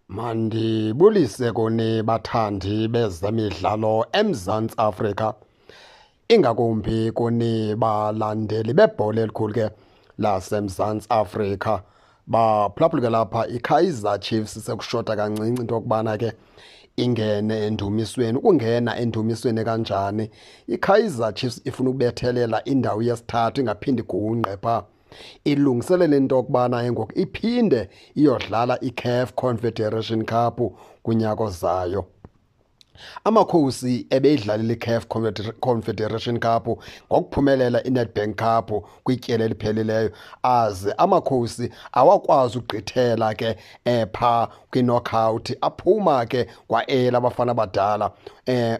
Mandibulise kuni bathandi bezemidlalo eMzantsi Afrika, ingakumbi kuni balandeli bebhola elikhulu ke laseMzantsi Afrika. Baphulaphuluke lapha iKaizer Chiefs sekushota kancinci into yokubana ke ingene endumisweni. Ukungena endumisweni kanjani? iKaizer Chiefs ifuna ukubethelela indawo yesithathu ingaphindi igungqe pha. Ilungiselele into yokubana ngoku iphinde iyodlala iCAF Confederation Cup kunyaka ozayo. Amakhosi ebeyidlalile iCAF Confederation Cup ngokuphumelela iNedbank Cup kwityeli eliphelileyo, aze amakhosi awakwazi ugqithela ke pha kwi-knockout, aphuma ke kwa-A labafana abadala.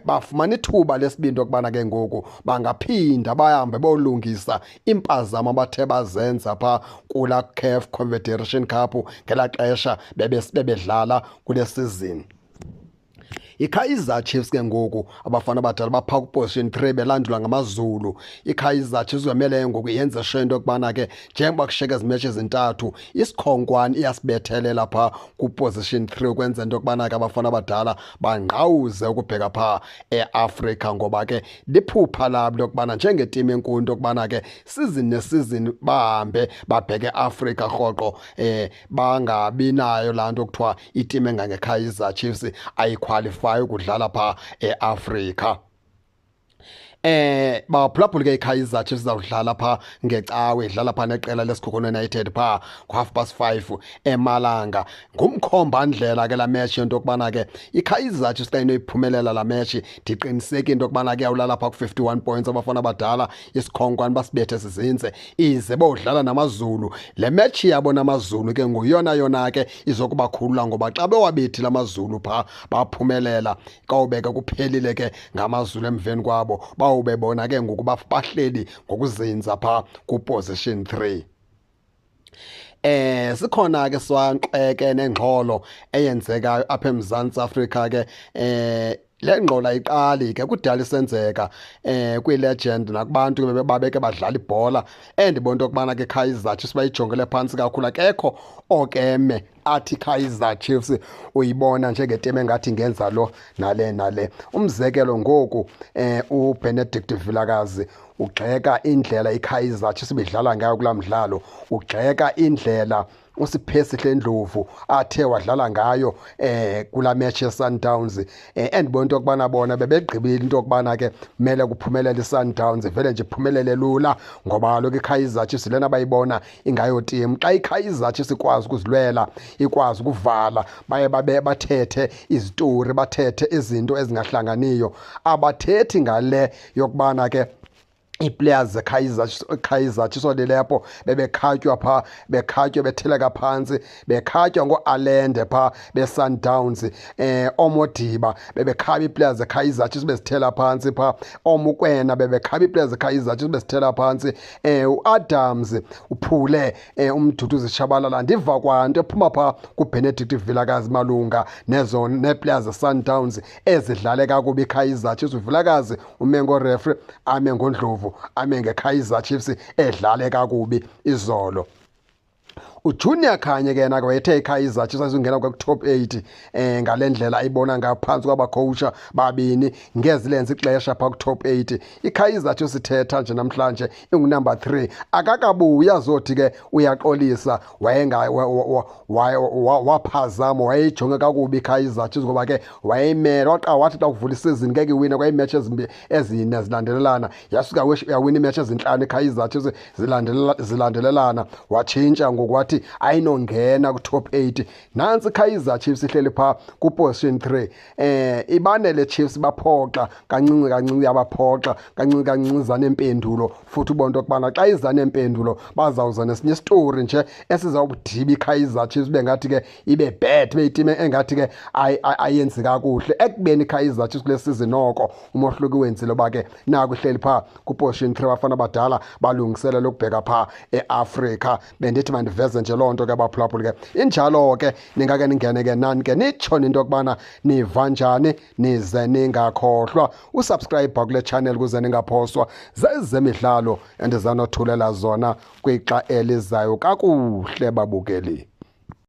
Bafumana ithuba lesibini okubana ke ngoku bangaphinda bahambe bolungisa impazamo abathe bazenza pha kula CAF Confederation Cup ngelaa xesha bebedlala kule season. iKaizer Chiefs ke ngoku abafana abadala bapha kuposition 3 belandulwa ngamaZulu. iKaizer Chiefs uyamele ngoku yenze sure into yokubana ke njengoba kushiyeka ezimetshi ezintathu, isikhonkwane iyasibethelela pha kuposition 3 ukwenza into yokubana ke abafana abadala banqawuze ukubheka pha eAfrika, ngoba ke liphupha labo lokubana njengetimu enkulu into yokubana ke season nesizini bahambe babheke Afrika rhoqo, bangabi nayo laa nto kuthiwa itimu engangeKaizer Chiefs ayiqualify ukudlala pha eAfrika. Baphulaphuleke iKaizer Chiefs izawudlala pha ngecawe, idlala pha neqela leSkhokhono United pha ngo5:30 eMalanga. Ngumkhomba ndlela ke la match into yokubana ke iKaizer Chiefs xa inoyiphumelela la match, ndiqiniseke into yokubana ke yawulala pha ku51 points abafana abadala, isikhonkwane basibethe sizinze ize bodlala namaZulu. Le match yabo namaZulu ke nguyona yona ke izokuba khulula, ngoba xa bewabethile amaZulu pha baphumelela kawubeka kuphelile ke ngamaZulu emveni kwabo bawubebona ke ngoku bahleli ngokuzinza pha kuposition 3. Sikhona ke swanqeke nengxolo eyenzekayo apha eMzantsi Afrika ke le ngxola iqali ke kudala isenzeka kwi-legend nakubantu babeke badlala ibhola, endibona into yokubana ke Kaizer Chiefs bayijongele phantsi kakhulu. Akekho okeme athi Kaizer Chiefs uyibona njengetimu engathi ingenza lo nale. Umzekelo ngoku uBenedict Vilakazi ugxeka indlela iKaizer Chiefs bedlala ngayo kulaa mdlalo, ugxeka indlela uSiphesihle Ndlovu athe wadlala ngayo kula match yeSundowns. Endibona into yokubana bona bebegqibile into yokubana ke kumele kuphumelele iSundowns, vele nje iphumelele lula, ngoba kaloku iKaizer Chiefs lena bayibona ingayo timu. Xa iKaizer Chiefs ikwazi ukuzilwela, ikwazi ukuvala, baye bathethe izitori, bathethe izinto ezingahlanganiyo. Abathethi ngale yokubana ke ii-players zeKaizer Chiefs lepo bebekhatywa pha, bekhatywa betheleka phantsi, bekhatywa ngoAlende pha beSundowns. Omodiba bebekhaba ii-players zeKaizer Chiefs bezithela phantsi pha, oMokwena bebekhaba ii-players zeKaizer Chiefs bezithela phantsi. uAdams uphule uMduduzi Shabalala. Ndiva kwanto ephuma pha kuBenedict Vilakazi malunga nezo nee-players zeSundowns ezidlale kakubi iKaizer Chiefs. uVilakazi ume ngorefri, ame ngoNdlovu, ame ngeKaizer Chiefs edlale kakubi izolo. uJunior Khanye ke yena wayethe iKaizer Chiefs ayizungena ku-top 8 ngale ndlela ayibona ngaphansi kwabakhowusha babini ngezilenza ixesha pha ku-top 8. iKaizer Chiefs ithetha nje namhlanje ingunumber 3, akakabuya azothi ke uyaxolisa, waphazama, wayeyijonge kakubi iKaizer Chiefs, ngoba ke wayeyimele wathi xa kuvula isizini ngeke iwina kwayimatch ezine zilandelelana. Yasuka yawina imatch ezinhlanu iKaizer Chiefs zilandelelana, watshintsha ngoku wathi ayinongena ku-top 8. Nansi iKaizer Chiefs ihleli pha kuposition 3. Ibanele Chiefs baphoxa kancinci yabaphoxa kancinci zanempendulo, futhi ubona into yokubana xa iza nempendulo bazawuza nesinye isitori nje esizawudiba iKaizer Chiefs bengathi ke ibe bad, beyitime engathi ke ayenzi kakuhle. Ekubeni iKaizer Chiefs kule season noko umohluko wenzile ba ke naku ihleli pha kuposition 3 bafana abadala balungiselela ukubheka pha eAfrika. Bendithi mandiveze nje loo nto ke baphulaphuli ke injalo ke ningake ningene ke nani ke nitshone into yokubana niva njani, nize ningakhohlwa usubscribe kule channel ukuze ningaphoswa zezemidlalo endizanothulela zona kwixa elizayo kakuhle babukeli.